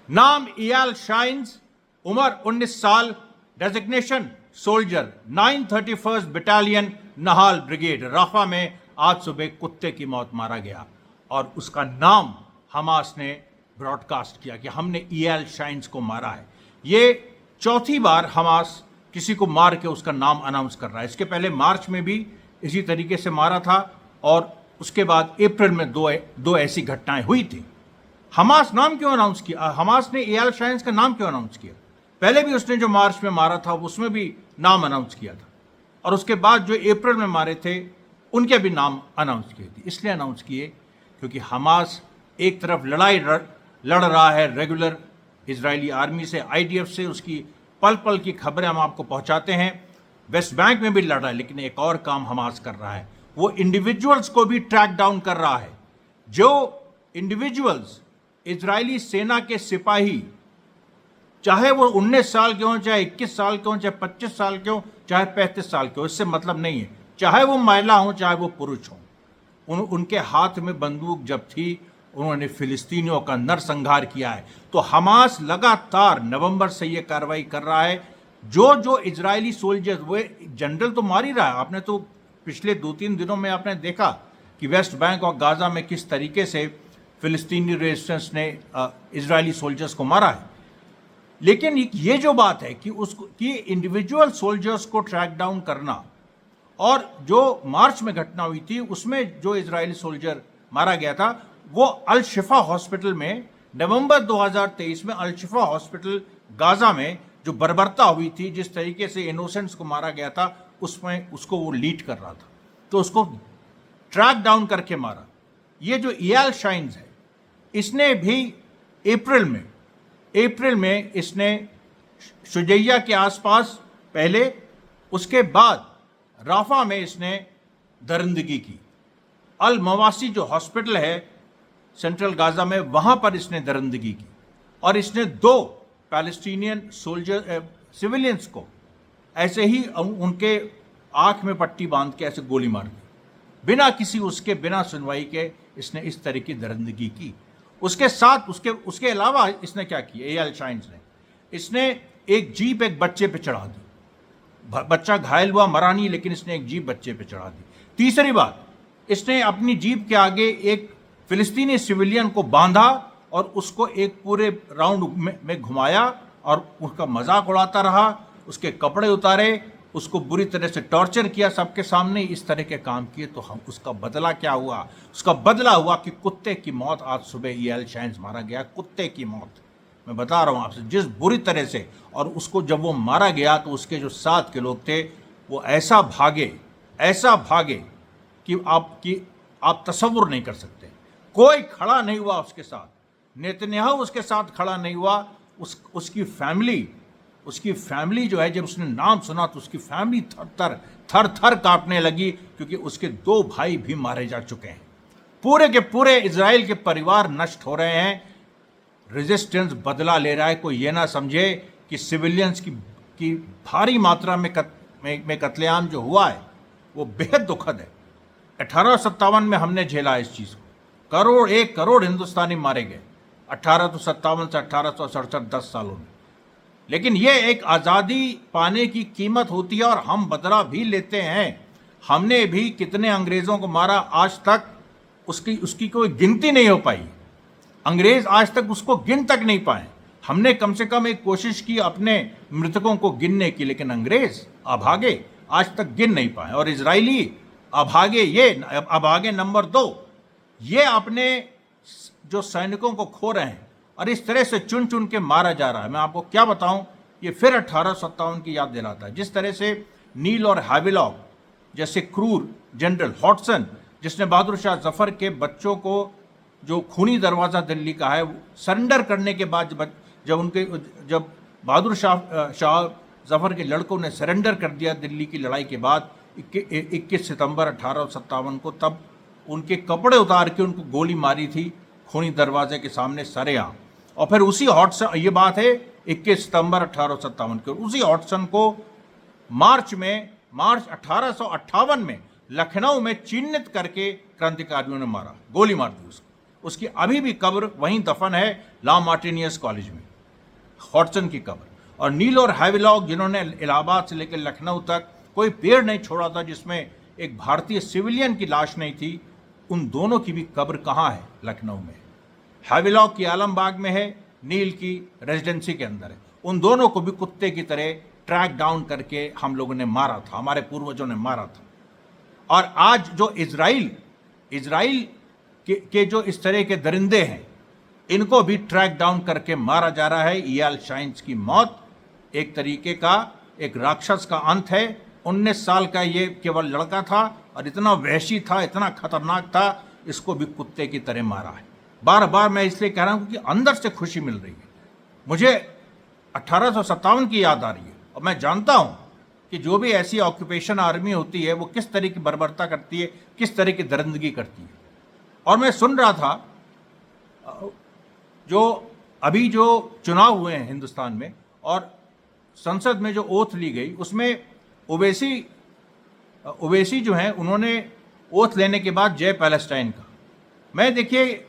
नाम इयाल शाइन्स, उम्र 19 साल, designation soldier, 931st battalion Nahal brigade. Rafah में आज सुबह कुत्ते की मौत मारा गया और उसका नाम हमास ने ब्रॉडकास्ट किया कि हमने इयाल शाइन्स को मारा है। ये चौथी बार हमास किसी को मार के उसका नाम अनाउंस कर रहा है। इसके पहले मार्च में भी इसी तरीके से मारा था और उसके बाद अप्रैल में दो ऐसी घटनाएं हुई थी। हमास नाम क्यों अनाउंस किया? हमास ने इयाल शाइन्स का नाम क्यों अनाउंस किया? पहले भी उसने जो मार्च में मारा था उसमें भी नाम अनाउंस किया था और उसके बाद जो अप्रैल में मारे थे उनके भी नाम अनाउंस किए थे। इसलिए अनाउंस किए क्योंकि हमास एक तरफ लड़ाई लड़ रहा है रेगुलर इजरायली आर्मी से, आईडीएफ से, उसकी पल पल की खबरें हम आपको पहुंचाते हैं। वेस्ट बैंक में भी लड़ रहा है, लेकिन एक और काम हमास कर रहा है, वो इंडिविजुअल्स को भी ट्रैक डाउन कर रहा है। जो इंडिविजुअल्स इजरायली सेना के सिपाही, चाहे वो 19 साल के हों, चाहे 21 साल के हों, चाहे 25 साल के हों, चाहे 35 साल के हों, इससे मतलब नहीं है, चाहे वो महिला हों चाहे वो पुरुष हों, उनके हाथ में बंदूक जब थी उन्होंने फिलिस्तीनियों का नरसंहार किया है। तो हमास लगातार नवंबर से ये कार्रवाई कर रहा है। जो इजरायली सोल्जर्स, वो जनरल तो मार ही रहा है। आपने तो पिछले 2-3 दिनों में आपने देखा कि वेस्ट बैंक और गाजा में किस तरीके से फिलिस्तीनी रेजिस्टेंस ने इजरायली सोल्जर्स को मारा है। लेकिन ये जो बात है कि इंडिविजुअल सोल्जर्स को ट्रैक डाउन करना, और जो मार्च में घटना हुई थी उसमें जो इजरायली सोल्जर मारा गया था वो अल शिफा हॉस्पिटल में नवंबर 2023 में, अल शिफा हॉस्पिटल गाजा में जो बर्बरता हुई थी, जिस तरीके से इनोसेंट्स को मारा गया था, उसमें उसको वो लीड कर रहा था, तो उसको ट्रैक डाउन करके मारा। ये जो इयाल शाइन्स है, इसने भी अप्रैल में इसने शुजैया के आसपास पहले, उसके बाद राफा में इसने दरिंदगी की। अल मवासी जो हॉस्पिटल है सेंट्रल गाजा में, वहां पर इसने दरिंदगी की और इसने 2 पैलेस्टीनियन सोल्जर सिविलियंस को ऐसे ही उनके आंख में पट्टी बांध के ऐसे गोली मार दी, बिना सुनवाई के इसने इस तरह की दरिंदगी की। उसके साथ उसके अलावा इसने क्या किया? इयाल शाइन्स ने, इसने एक जीप एक बच्चे पे चढ़ा दी। बच्चा घायल हुआ, मरा नहीं, लेकिन इसने एक जीप बच्चे पे चढ़ा दी। तीसरी बात, इसने अपनी जीप के आगे एक फिलिस्तीनी सिविलियन को बांधा और उसको एक पूरे राउंड में घुमाया और उसका मजाक उड़ाता रहा, उसके कपड़े उतारे, उसको बुरी तरह से टॉर्चर किया सबके सामने। इस तरह के काम किए तो हम उसका बदला क्या हुआ? उसका बदला हुआ कि कुत्ते की मौत। आज सुबह इयाल शाइन्स मारा गया, कुत्ते की मौत। मैं बता रहा हूं आपसे, जिस बुरी तरह से। और उसको जब वो मारा गया तो उसके जो साथ के लोग थे वो ऐसा भागे कि आप तसव्वुर नहीं कर सकते। कोई खड़ा नहीं हुआ उसके साथ, नेतन्याहू उसके साथ खड़ा नहीं हुआ। उसकी फैमिली जो है, जब उसने नाम सुना तो उसकी फैमिली थर थर कांपने लगी, क्योंकि उसके 2 भाई भी मारे जा चुके हैं। पूरे के पूरे इजराइल के परिवार नष्ट हो रहे हैं। रेजिस्टेंस बदला ले रहा है। कोई ये ना समझे कि सिविलियंस की भारी मात्रा में कत्लेआम जो हुआ है वो बेहद दुखद है। 1857 में हमने झेला इस चीज़ को। 1 करोड़ हिंदुस्तानी मारे गए 1857 से 1867, 10 सालों में। लेकिन ये एक आज़ादी पाने की कीमत होती है और हम बदला भी लेते हैं। हमने भी कितने अंग्रेज़ों को मारा, आज तक उसकी कोई गिनती नहीं हो पाई। अंग्रेज़ आज तक उसको गिन तक नहीं पाए। हमने कम से कम एक कोशिश की अपने मृतकों को गिनने की, लेकिन अंग्रेज़ अभागे आज तक गिन नहीं पाए। और इजरायली अभागे नंबर 2, ये अपने जो सैनिकों को खो रहे हैं और इस तरह से चुन चुन के मारा जा रहा है। मैं आपको क्या बताऊं, ये फिर 1857 की याद दिलाता है। जिस तरह से नील और हाविलॉग जैसे क्रूर जनरल हॉटसन, जिसने बहादुर शाह जफर के बच्चों को, जो खूनी दरवाज़ा दिल्ली का है, सरेंडर करने के बाद जब बहादुर शाह जफर के लड़कों ने सरेंडर कर दिया दिल्ली की लड़ाई के बाद 21 सितंबर 1857 को, तब उनके कपड़े उतार के उनको गोली मारी थी खूनी दरवाजे के सामने सरेआम। और फिर उसी हॉटसन, ये बात है 21 सितंबर 1857 के, उसी हॉटसन को मार्च 1858 में लखनऊ में चिन्हित करके क्रांतिकारियों ने मारा, गोली मार दी उसको। उसकी अभी भी कब्र वहीं दफन है, ला मार्टिनियस कॉलेज में, हॉटसन की कब्र। और नील और हैविलॉक, जिन्होंने इलाहाबाद से लेकर लखनऊ तक कोई पेड़ नहीं छोड़ा था जिसमें एक भारतीय सिविलियन की लाश नहीं थी, उन दोनों की भी कब्र कहाँ है? लखनऊ में। हैविलॉक की आलमबाग में है, नील की रेजिडेंसी के अंदर है। उन दोनों को भी कुत्ते की तरह ट्रैक डाउन करके हम लोगों ने मारा था, हमारे पूर्वजों ने मारा था। और आज जो इजराइल के जो इस तरह के दरिंदे हैं, इनको भी ट्रैक डाउन करके मारा जा रहा है। ईयाल शाइन्स की मौत एक तरीके का एक राक्षस का अंत है। 19 साल का ये केवल लड़का था और इतना वहशी था, इतना खतरनाक था, इसको भी कुत्ते की तरह मारा है। बार बार मैं इसलिए कह रहा हूं कि अंदर से खुशी मिल रही है। मुझे 1857 की याद आ रही है और मैं जानता हूं कि जो भी ऐसी ऑक्यूपेशन आर्मी होती है वो किस तरह की बर्बरता करती है, किस तरह की दरिंदगी करती है। और मैं सुन रहा था जो अभी जो चुनाव हुए हैं हिंदुस्तान में और संसद में जो ओथ ली गई, उसमें ओवैसी जो हैं उन्होंने ओथ लेने के बाद जय पैलेस्टाइन का। मैं देखिए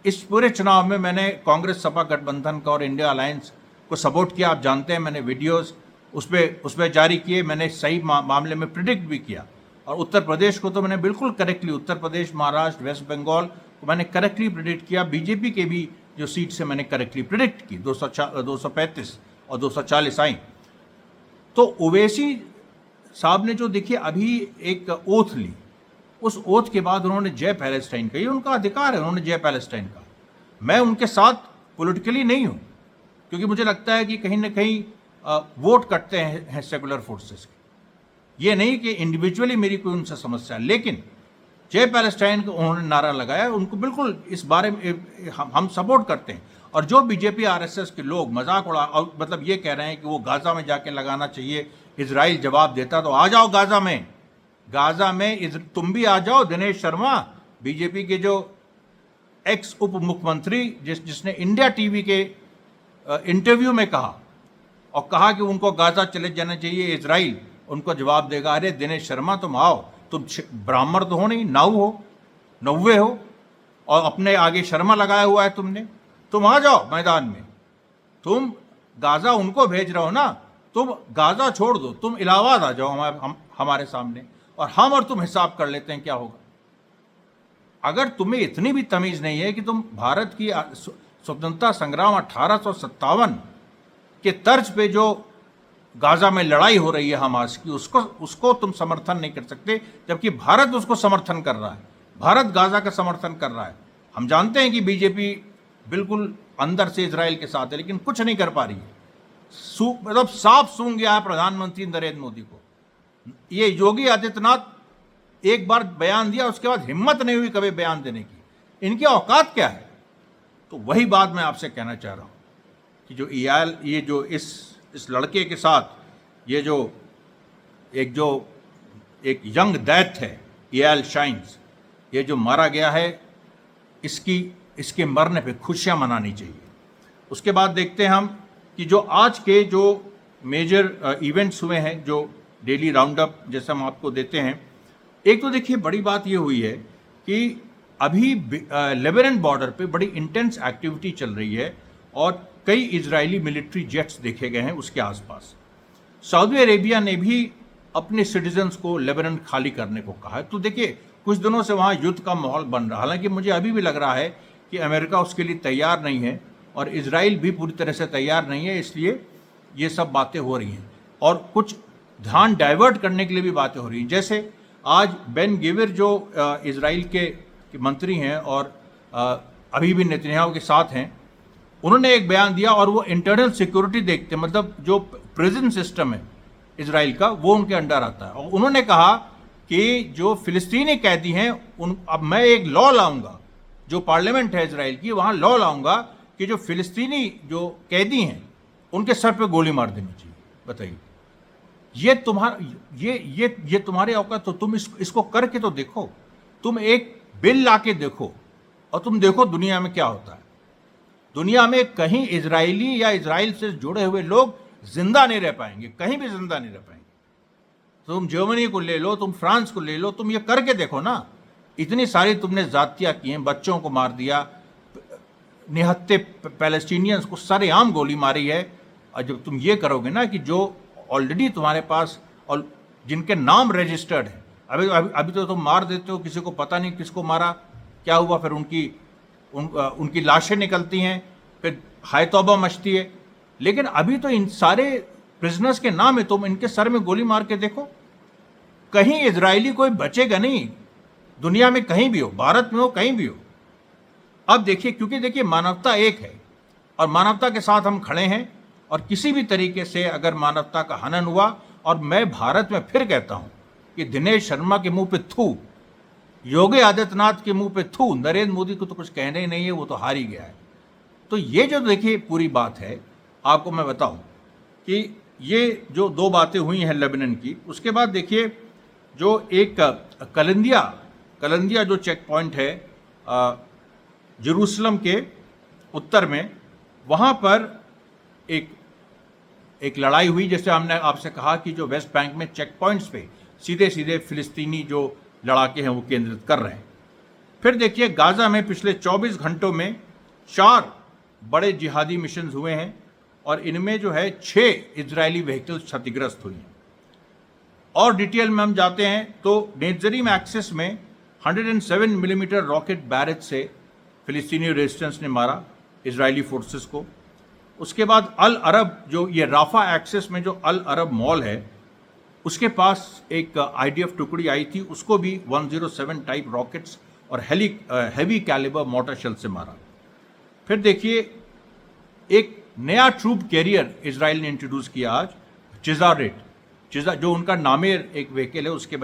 इस पूरे चुनाव में मैंने कांग्रेस सपा गठबंधन का और इंडिया अलायंस को सपोर्ट किया। आप जानते हैं मैंने वीडियोस उस पर जारी किए, मैंने सही मामले में प्रिडिक्ट भी किया। और उत्तर प्रदेश को तो मैंने बिल्कुल करेक्टली, उत्तर प्रदेश, महाराष्ट्र, वेस्ट बंगाल को मैंने करेक्टली प्रिडिक्ट किया। बीजेपी के भी जो सीट से मैंने करेक्टली प्रिडिक्ट की, 235 और 240 आई। तो ओवैसी साहब ने जो देखिए अभी एक ओथ ली, उस ओथ के बाद उन्होंने जय पैलेस्टाइन कही। उनका अधिकार है, उन्होंने जय पैलेस्टाइन कहा। मैं उनके साथ पॉलिटिकली नहीं हूं, क्योंकि मुझे लगता है कि कहीं ना कहीं वोट कटते हैं सेकुलर फोर्सेस के। ये नहीं कि इंडिविजुअली मेरी कोई उनसे समस्या है, लेकिन जय पैलेस्टाइन को उन्होंने नारा लगाया, उनको बिल्कुल इस बारे में हम सपोर्ट करते हैं। और जो बीजेपी आरएसएस के लोग मजाक उड़ा और मतलब ये कह रहे हैं कि वो गाजा में जाके लगाना चाहिए, इजराइल जवाब देता, तो आ जाओ गाजा में तुम भी आ जाओ। दिनेश शर्मा, बीजेपी के जो एक्स उप मुख्यमंत्री, जिसने इंडिया टीवी के इंटरव्यू में कहा कि उनको गाजा चले जाना चाहिए, इजराइल उनको जवाब देगा। अरे दिनेश शर्मा, तुम आओ, तुम ब्राह्मण तो हो नहीं, नौवे हो और अपने आगे शर्मा लगाया हुआ है तुमने। तुम आ जाओ मैदान में, तुम गाजा उनको भेज रहे हो ना, तुम गाजा छोड़ दो, तुम इलाहाबाद आ जाओ हमारे सामने और हम और तुम हिसाब कर लेते हैं क्या होगा। अगर तुम्हें इतनी भी तमीज नहीं है कि तुम भारत की स्वतंत्रता संग्राम 1857 के तर्ज पे जो गाजा में लड़ाई हो रही है हमास की, उसको तुम समर्थन नहीं कर सकते, जबकि भारत उसको समर्थन कर रहा है, भारत गाजा का समर्थन कर रहा है। हम जानते हैं कि बीजेपी बिल्कुल अंदर से इजराइल के साथ है, लेकिन कुछ नहीं कर पा रही है। मतलब साफ सूंघ गया है प्रधानमंत्री नरेंद्र मोदी को। ये योगी आदित्यनाथ एक बार बयान दिया, उसके बाद हिम्मत नहीं हुई कभी बयान देने की। इनकी औकात क्या है? तो वही बात मैं आपसे कहना चाह रहा हूं कि जो ये जो इस लड़के के साथ ये जो एक यंग दैथ है, ईयाल शाइन्स, ये जो मारा गया है, इसके मरने पे खुशियां मनानी चाहिए। उसके बाद देखते हैं हम कि जो आज के जो मेजर इवेंट्स हुए हैं, जो डेली राउंड अप जैसा हम आपको देते हैं। एक तो देखिए बड़ी बात ये हुई है कि अभी लेबनान बॉर्डर पे बड़ी इंटेंस एक्टिविटी चल रही है और कई इजरायली मिलिट्री जेट्स देखे गए हैं उसके आसपास। सऊदी अरेबिया ने भी अपने सिटीजन्स को लेबनान खाली करने को कहा है। तो देखिए कुछ दिनों से वहाँ युद्ध का माहौल बन रहा है। हालांकि मुझे अभी भी लग रहा है कि अमेरिका उसके लिए तैयार नहीं है और इजराइल भी पूरी तरह से तैयार नहीं है, इसलिए ये सब बातें हो रही हैं और कुछ ध्यान डाइवर्ट करने के लिए भी बातें हो रही हैं। जैसे आज बेन गिविर जो इजराइल के मंत्री हैं और अभी भी नेतन्याहू के साथ हैं, उन्होंने एक बयान दिया और वो इंटरनल सिक्योरिटी देखते हैं, मतलब जो प्रिजन सिस्टम है इजराइल का वो उनके अंडर आता है। और उन्होंने कहा कि जो फिलिस्तीनी कैदी हैं अब मैं एक लॉ लाऊंगा, जो पार्लियामेंट है इजराइल की, वहाँ लॉ लाऊंगा कि जो फिलिस्तीनी जो कैदी हैं उनके सर पे गोली मार देनी चाहिए। बताइए, ये तुम्हारे औकात, तो तुम इसको करके तो देखो, तुम एक बिल ला के देखो और तुम देखो दुनिया में क्या होता है। दुनिया में कहीं इजरायली या इजराइल से जुड़े हुए लोग जिंदा नहीं रह पाएंगे, कहीं भी जिंदा नहीं रह पाएंगे। तुम जर्मनी को ले लो, तुम फ्रांस को ले लो, तुम ये करके देखो ना। इतनी सारी तुमने जातियाँ की हैं, बच्चों को मार दिया, निहत्थे पैलेस्टीनियंस को सरेआम गोली मारी है। और जब तुम ये करोगे ना कि जो ऑलरेडी तुम्हारे पास और जिनके नाम रजिस्टर्ड है, अभी तो तुम मार देते हो, किसी को पता नहीं किसको मारा, क्या हुआ, फिर उनकी लाशें निकलती हैं, फिर हाय तौबा मचती है। लेकिन अभी तो इन सारे प्रिजनर्स के नाम है, तुम इनके सर में गोली मार के देखो, कहीं इजरायली कोई बचेगा नहीं, दुनिया में कहीं भी हो, भारत में हो, कहीं भी हो। अब देखिए, क्योंकि देखिए मानवता एक है और मानवता के साथ हम खड़े हैं, और किसी भी तरीके से अगर मानवता का हनन हुआ, और मैं भारत में फिर कहता हूं कि दिनेश शर्मा के मुंह पे थू, योगी आदित्यनाथ के मुंह पे थू, नरेंद्र मोदी को तो कुछ कहने ही नहीं है, वो तो हार ही गया है। तो ये जो देखिए पूरी बात है, आपको मैं बताऊं कि ये जो दो बातें हुई हैं लेबनान की, उसके बाद देखिए जो एक कलंदिया जो चेक पॉइंट है जेरूसलम के उत्तर में, वहाँ पर एक लड़ाई हुई। जैसे हमने आपसे कहा कि जो वेस्ट बैंक में चेक पॉइंट्स पे सीधे सीधे फिलिस्तीनी जो लड़ाके हैं वो केंद्रित कर रहे हैं। फिर देखिए गाज़ा में पिछले 24 घंटों में 4 बड़े जिहादी मिशन हुए हैं, और इनमें जो है 6 इजरायली व्हीकल्स क्षतिग्रस्त हुई हैं। और डिटेल में हम जाते हैं तो नेत्जरीम एक्सेस में 107 मिलीमीटर रॉकेट बैरेज से फिलिस्तीनी रेजिस्टेंस ने मारा इजरायली फोर्सेस को। उसके बाद अल अरब, जो ये राफा एक्सेस में जो अल अरब मॉल है, उसके पास एक आईडीएफ टुकड़ी आई थी, उसको भी 107 टाइप रॉकेट्स और हैवी कैलिबर मोटर शेल से मारा। फिर देखिए एक नया ट्रूप कैरियर इजराइल ने इंट्रोड्यूस किया आज, चिज़ारेट, जो उनका नामेर एक व्हीकल है, उसके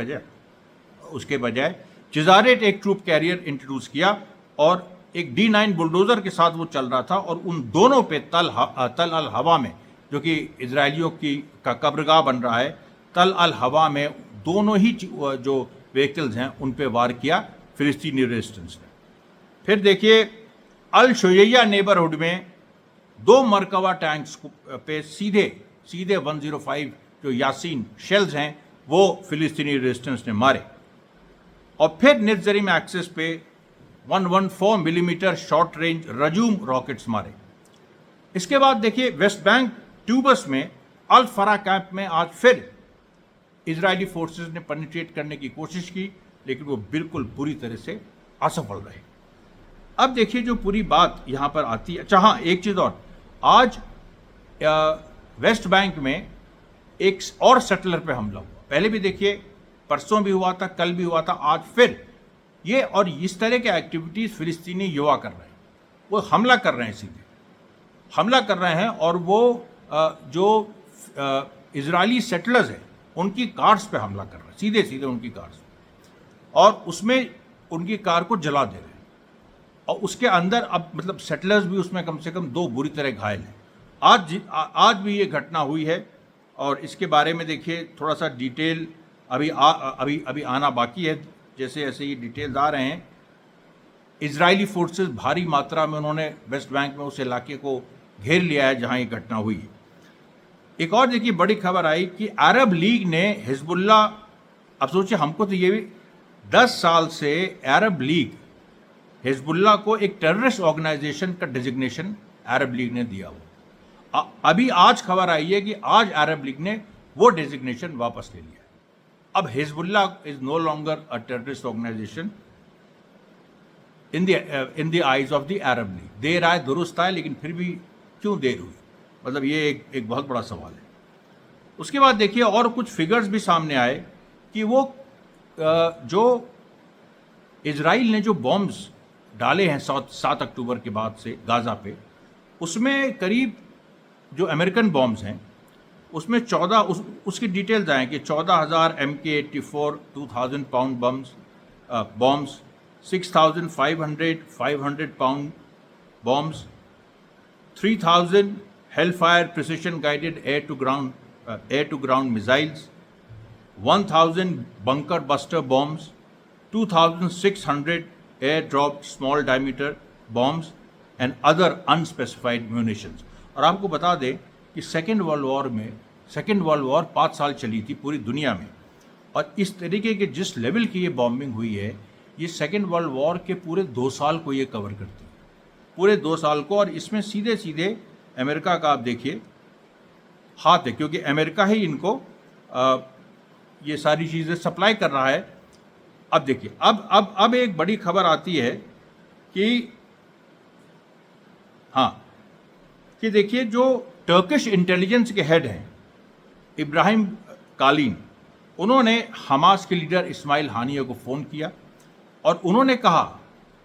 बजाय चिज़ारेट एक ट्रूप कैरियर इंट्रोड्यूस किया, और एक D9 बुलडोजर के साथ वो चल रहा था, और उन दोनों पे तल अल हवा में, जो कि इजरायलियों का कब्रगाह बन रहा है, तल अल हवा में दोनों ही जो व्हीकल्स हैं उन पे वार किया फिलिस्तीनी रेजिस्टेंस ने। फिर देखिए अल शुजैया नेबरहुड में 2 मरकवा टैंक्स पे सीधे 105 जो यासीन शेल्स हैं वो फिलिस्तीनी रेजिस्टेंस ने मारे। और फिर नेत्जरीम एक्सेस पे 114 मिलीमीटर शॉर्ट रेंज रजूम रॉकेट्स मारे। इसके बाद देखिए वेस्ट बैंक ट्यूबस में अल फरा कैंप में आज फिर इजरायली फोर्सेस ने पेनिट्रेट करने की कोशिश की, लेकिन वो बिल्कुल पूरी तरह से असफल रहे। अब देखिए जो पूरी बात यहाँ पर आती है। अच्छा हाँ, एक चीज़ और, आज वेस्ट बैंक में एक और सेटलर पे हमला हुआ। पहले भी देखिए परसों भी हुआ था, कल भी हुआ था, आज फिर ये और इस तरह के एक्टिविटीज़ फिलिस्तीनी युवा कर रहे हैं, वो हमला कर रहे हैं, सीधे हमला कर रहे हैं। और वो जो इजरायली सेटलर्स हैं उनकी कार्स पे हमला कर रहे हैं, सीधे सीधे उनकी कार्स, और उसमें उनकी कार को जला दे रहे हैं। और उसके अंदर अब मतलब सेटलर्स भी उसमें कम से कम 2 बुरी तरह घायल हैं। आज भी ये घटना हुई है, और इसके बारे में देखिए थोड़ा सा डिटेल अभी आना बाकी है। जैसे जैसे ये डिटेल्स आ रहे हैं, इजरायली फोर्सेस भारी मात्रा में उन्होंने वेस्ट बैंक में उस इलाके को घेर लिया है जहां ये घटना हुई है। एक और देखिए बड़ी खबर आई कि अरब लीग ने हिजबुल्ला, अब सोचिए, हमको तो ये भी 10 साल से अरब लीग हिजबुल्ला को एक टेररिस्ट ऑर्गेनाइजेशन का डिजिग्नेशन अरब लीग ने दिया हुआ। अभी आज खबर आई है कि आज अरब लीग ने वो डिजिग्नेशन वापस ले लिया। अब Hezbollah is no longer a terrorist organisation in the eyes of the Arab League. देर आए दुरुस्त आए, लेकिन फिर भी क्यों देर हुई, मतलब ये एक बहुत बड़ा सवाल है। उसके बाद देखिए और कुछ फिगर्स भी सामने आए कि वो जो इजराइल ने जो बॉम्ब्स डाले हैं 7 अक्टूबर के बाद से गाज़ा पे, उसमें करीब जो अमेरिकन बॉम्ब्स हैं उसमें 14 उसकी डिटेल्स आए कि 14,000 MK-84 2,000 pound bombs, 6,500 pound bombs, 3,000 Hellfire precision guided air to ground missiles, 1,000 bunker buster bombs, 2,600 air dropped small diameter bombs and other unspecified munitions। और आपको बता दें कि सेकेंड वर्ल्ड वॉर 5 साल चली थी पूरी दुनिया में, और इस तरीके के जिस लेवल की ये बॉम्बिंग हुई है, ये सेकेंड वर्ल्ड वॉर के पूरे 2 साल को ये कवर करती है, पूरे 2 साल को। और इसमें सीधे सीधे अमेरिका का आप देखिए हाथ है, क्योंकि अमेरिका ही इनको ये सारी चीज़ें सप्लाई कर रहा है। अब देखिए, अब एक बड़ी खबर आती है कि हाँ, कि देखिए जो टर्किश इंटेलिजेंस के हेड हैं इब्राहिम कालीन, उन्होंने हमास के लीडर इस्माइल हानिया को फ़ोन किया और उन्होंने कहा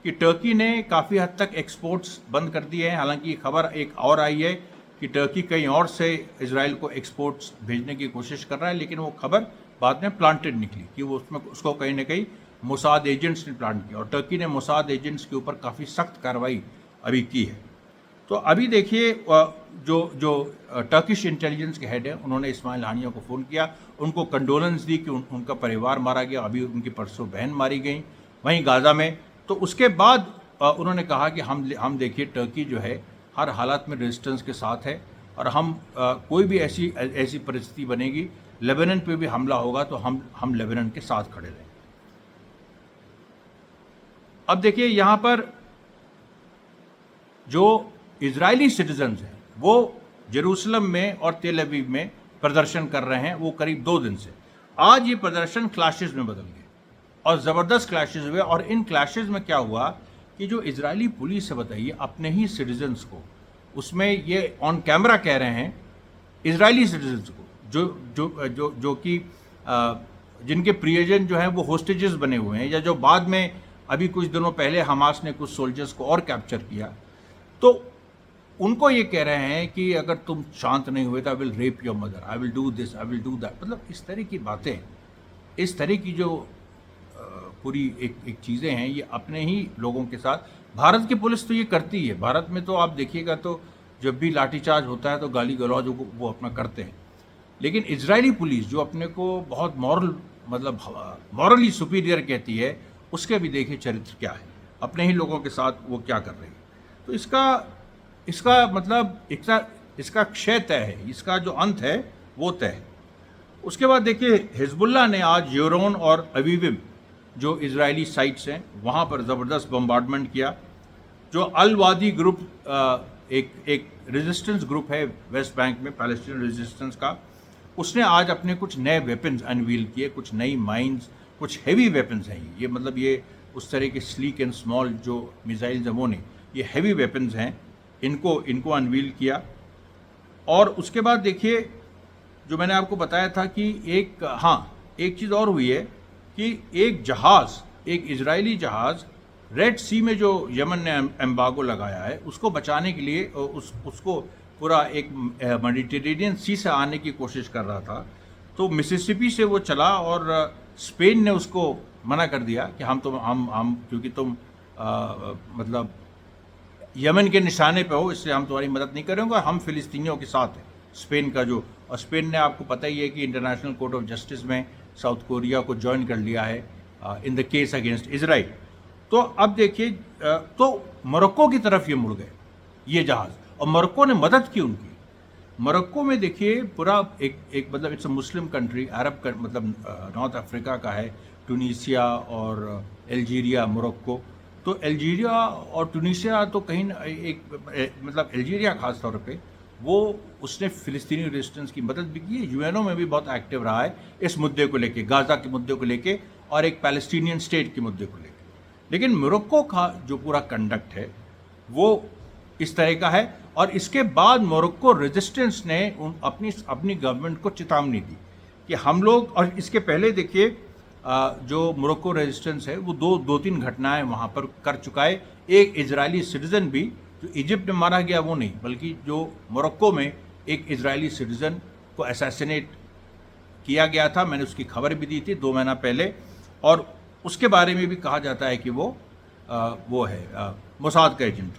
कि टर्की ने काफ़ी हद तक एक्सपोर्ट्स बंद कर दिए हैं। हालांकि खबर एक और आई है कि टर्की कहीं और से इजराइल को एक्सपोर्ट्स भेजने की कोशिश कर रहा है, लेकिन वो खबर बाद में प्लांटेड निकली कि वो उसको कहीं ना कहीं मोसाद एजेंट्स ने प्लांट किया और टर्की ने मोसाद एजेंट्स के ऊपर काफ़ी सख्त कार्रवाई अभी की है। तो अभी देखिए जो टर्किश इंटेलिजेंस के हेड हैं, उन्होंने इस्माइल हानिया को फ़ोन किया, उनको कंडोलेंस दी कि उनका परिवार मारा गया, अभी उनकी परसों बहन मारी गई वहीं गाज़ा में। तो उसके बाद उन्होंने कहा कि हम देखिए टर्की जो है हर हालत में रेजिस्टेंस के साथ है और हम कोई भी ऐसी परिस्थिति बनेगी, लेबनान पे भी हमला होगा तो हम लेबनान के साथ खड़े रहेंगे। अब देखिए यहाँ पर जो इजरायली सिटीजन्स हैं वो जेरूसलम में और तेल अवीव में प्रदर्शन कर रहे हैं, वो करीब 2 दिन से। आज ये प्रदर्शन क्लैशेस में बदल गए और ज़बरदस्त क्लैशेस हुए। और इन क्लैशेस में क्या हुआ कि जो इजरायली पुलिस है, बताइए, अपने ही सिटीजन्स को, उसमें ये ऑन कैमरा कह रहे हैं इजरायली सिटीजन्स को जो कि जिनके प्रियजन जो हैं वो होस्टेजेस बने हुए हैं, या जो बाद में अभी कुछ दिनों पहले हमास ने कुछ सोल्जर्स को और कैप्चर किया, तो उनको ये कह रहे हैं कि अगर तुम शांत नहीं हुए तो I will rape your mother, I will do this, I will do that. मतलब इस तरह की बातें, इस तरह की जो पूरी एक चीज़ें हैं, ये अपने ही लोगों के साथ। भारत की पुलिस तो ये करती है, भारत में तो आप देखिएगा तो जब भी लाठीचार्ज होता है तो गाली गलौज वो अपना करते हैं। लेकिन इजरायली पुलिस जो अपने को बहुत मॉरली सुपीरियर कहती है, उसके भी देखिए चरित्र क्या है, अपने ही लोगों के साथ वो क्या कर रही है। तो इसका मतलब इसका क्षय तय है, इसका जो अंत है वो तय है। उसके बाद देखिए हिजबुल्लाह ने आज योरोन और अवीविम जो इजरायली साइट्स हैं वहाँ पर ज़बरदस्त बम्बार्डमेंट किया। जो अल वादी ग्रुप एक रेजिस्टेंस ग्रुप है वेस्ट बैंक में, पैलेस्टीन रेजिस्टेंस का, उसने आज अपने कुछ नए वेपन्स अनवील किए, कुछ नई माइंस, कुछ हेवी वेपन्स हैं ये, मतलब ये उस तरह के स्लीक एंड स्मॉल जो मिसाइल्स हैं वो नहीं, ये हेवी वेपन्स हैं, इनको अनवील किया। और उसके बाद देखिए जो मैंने आपको बताया था कि एक चीज़ और हुई है कि एक इजरायली जहाज़ रेड सी में जो यमन ने एम्बागो लगाया है उसको बचाने के लिए उसको पूरा एक मेडिटेरेनियन सी से आने की कोशिश कर रहा था, तो मिसिसिपी से वो चला और स्पेन ने उसको मना कर दिया कि हम क्योंकि तुम मतलब यमन के निशाने पे हो, इससे हम तुम्हारी मदद नहीं करेंगे, हम फ़िलिस्तीनियों के साथ हैं। स्पेन का और स्पेन ने आपको पता ही है कि इंटरनेशनल कोर्ट ऑफ जस्टिस में साउथ कोरिया को ज्वाइन कर लिया है in the case against Israel. तो अब देखिए तो मोरक्को की तरफ ये मुड़ गए ये जहाज़, और मोरक्को ने मदद की उनकी। मोरक्को में देखिए पूरा एक मतलब इट्स अ मुस्लिम कंट्री, अरब मतलब नॉर्थ अफ्रीका का है, टूनीसिया और अल्जीरिया, मोरक्को। तो अल्जीरिया और टूनीसिया तो कहीं मतलब अल्जीरिया खास तौर पे उसने फ़िलिस्तीनी रेजिस्टेंस की मदद भी की है, यूएनओ में भी बहुत एक्टिव रहा है इस मुद्दे को लेके, गाज़ा के मुद्दे को लेके और एक पैलेस्टीनियन स्टेट के मुद्दे को लेके। लेकिन मोरक्को का जो पूरा कंडक्ट है वो इस तरह का है। और इसके बाद मोरक्को रेजिस्टेंस ने अपनी गवर्नमेंट को चेतावनी दी कि हम लोग, और इसके पहले देखिए जो मोरक्को रेजिस्टेंस है वो दो तीन घटनाएं वहाँ पर कर चुका है। एक इजरायली सिटीज़न भी जो इजिप्ट में मारा गया वो नहीं, बल्कि जो मोरक्को में एक इजरायली सिटीज़न को असैसिनेट किया गया था, मैंने उसकी खबर भी दी थी 2 महीना पहले, और उसके बारे में भी कहा जाता है कि वो है मोसाद का एजेंट।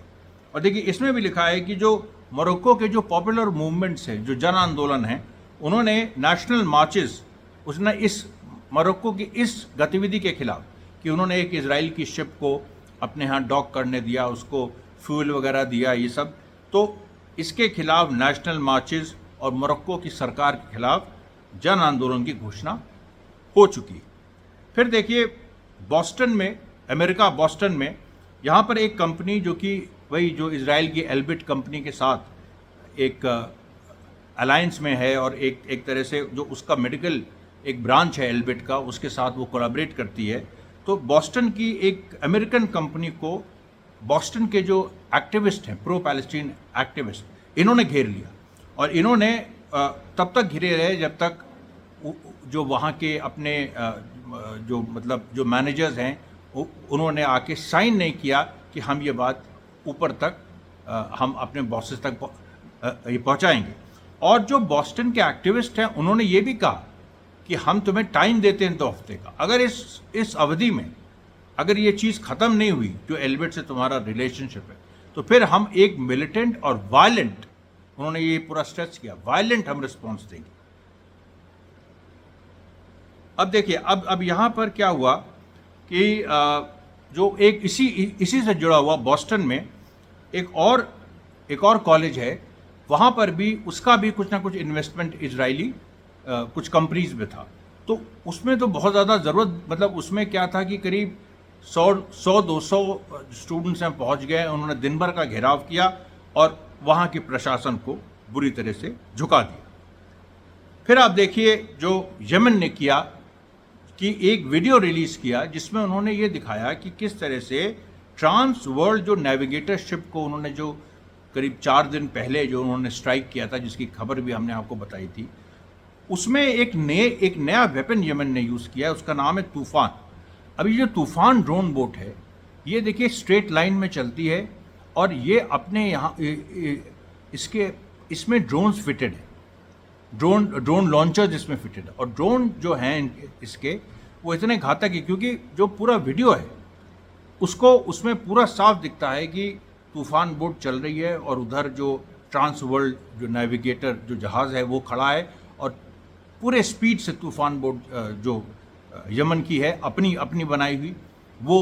और देखिए इसमें भी लिखा है कि जो मोरक्को के जो पॉपुलर मूवमेंट्स हैं, जो जन आंदोलन हैं, उन्होंने नेशनल मार्चेस, उसने इस मोरक्को की इस गतिविधि के खिलाफ कि उन्होंने एक इजराइल की शिप को अपने यहाँ डॉक करने दिया, उसको फ्यूल वगैरह दिया, ये सब, तो इसके खिलाफ नेशनल मार्चेस और मोरक्को की सरकार के खिलाफ जन आंदोलन की घोषणा हो चुकी है। फिर देखिए बॉस्टन में अमेरिका बॉस्टन में, यहाँ पर एक कंपनी जो कि वही जो इजराइल की एल्बिट कंपनी के साथ एक अलायंस में है और एक तरह से जो उसका मेडिकल एक ब्रांच है एल्बिट का, उसके साथ वो कोलैबोरेट करती है। तो बॉस्टन की एक अमेरिकन कंपनी को बॉस्टन के जो एक्टिविस्ट हैं, प्रो पैलेस्टीन एक्टिविस्ट, इन्होंने घेर लिया और इन्होंने तब तक घिरे रहे जब तक जो वहाँ के अपने जो मतलब जो मैनेजर्स हैं उन्होंने आके साइन नहीं किया कि हम ये बात ऊपर तक हम अपने बॉसेस तक ये पहुँचाएंगे। और जो बॉस्टन के एक्टिविस्ट हैं उन्होंने ये भी कहा कि हम तुम्हें टाइम देते हैं 2 हफ्ते का, अगर इस अवधि में अगर ये चीज़ ख़त्म नहीं हुई जो एल्बिट से तुम्हारा रिलेशनशिप है, तो फिर हम एक मिलिटेंट और वायलेंट, उन्होंने ये पूरा स्ट्रेस किया, वायलेंट हम रिस्पॉन्स देंगे। अब देखिए, अब यहाँ पर क्या हुआ कि जो एक इसी से जुड़ा हुआ बॉस्टन में एक और कॉलेज है, वहाँ पर भी उसका भी कुछ ना कुछ इन्वेस्टमेंट इजरायली कुछ कंपनीज में था। तो उसमें तो बहुत ज़्यादा ज़रूरत, मतलब उसमें क्या था कि करीब 100-200 स्टूडेंट्स में पहुँच गए। उन्होंने दिन भर का घेराव किया और वहाँ के प्रशासन को बुरी तरह से झुका दिया। फिर आप देखिए जो यमन ने किया कि एक वीडियो रिलीज़ किया जिसमें उन्होंने ये दिखाया कि किस तरह से ट्रांस वर्ल्ड जो नेविगेटर शिप को उन्होंने जो करीब 4 दिन पहले जो उन्होंने स्ट्राइक किया था, जिसकी खबर भी हमने आपको बताई थी, उसमें एक नया वेपन यमन ने यूज़ किया है, उसका नाम है तूफ़ान। अभी जो तूफ़ान ड्रोन बोट है, ये देखिए स्ट्रेट लाइन में चलती है और ये अपने यहाँ इसमें ड्रोन्स फिटेड है, ड्रोन लॉन्चर्स इसमें फिटेड है। और ड्रोन जो हैं इसके वो इतने घातक है क्योंकि जो पूरा वीडियो है उसमें पूरा साफ दिखता है कि तूफ़ान बोट चल रही है और उधर जो ट्रांस वर्ल्ड जो नेविगेटर जो जहाज़ है वो खड़ा है और पूरे स्पीड से तूफ़ान बोट जो यमन की है अपनी बनाई हुई वो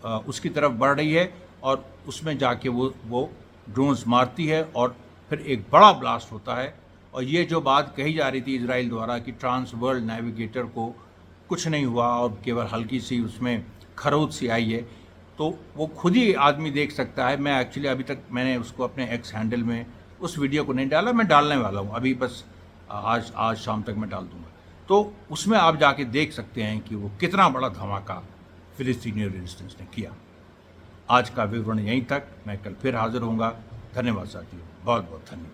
उसकी तरफ बढ़ रही है और उसमें जाके वो ड्रोन्स मारती है और फिर एक बड़ा ब्लास्ट होता है। और ये जो बात कही जा रही थी इजराइल द्वारा कि ट्रांस वर्ल्ड नेविगेटर को कुछ नहीं हुआ और केवल हल्की सी उसमें खरोंच सी आई है, तो वो खुद ही आदमी देख सकता है। मैं एक्चुअली अभी तक मैंने उसको अपने एक्स हैंडल में उस वीडियो को नहीं डाला, मैं डालने वाला हूँ अभी, बस आज शाम तक मैं डाल दूँगा। तो उसमें आप जाके देख सकते हैं कि वो कितना बड़ा धमाका फिलिस्तीनी रेजिस्टेंस ने किया। आज का विवरण यहीं तक, मैं कल फिर हाजिर होऊंगा। धन्यवाद साथियों, बहुत बहुत धन्यवाद।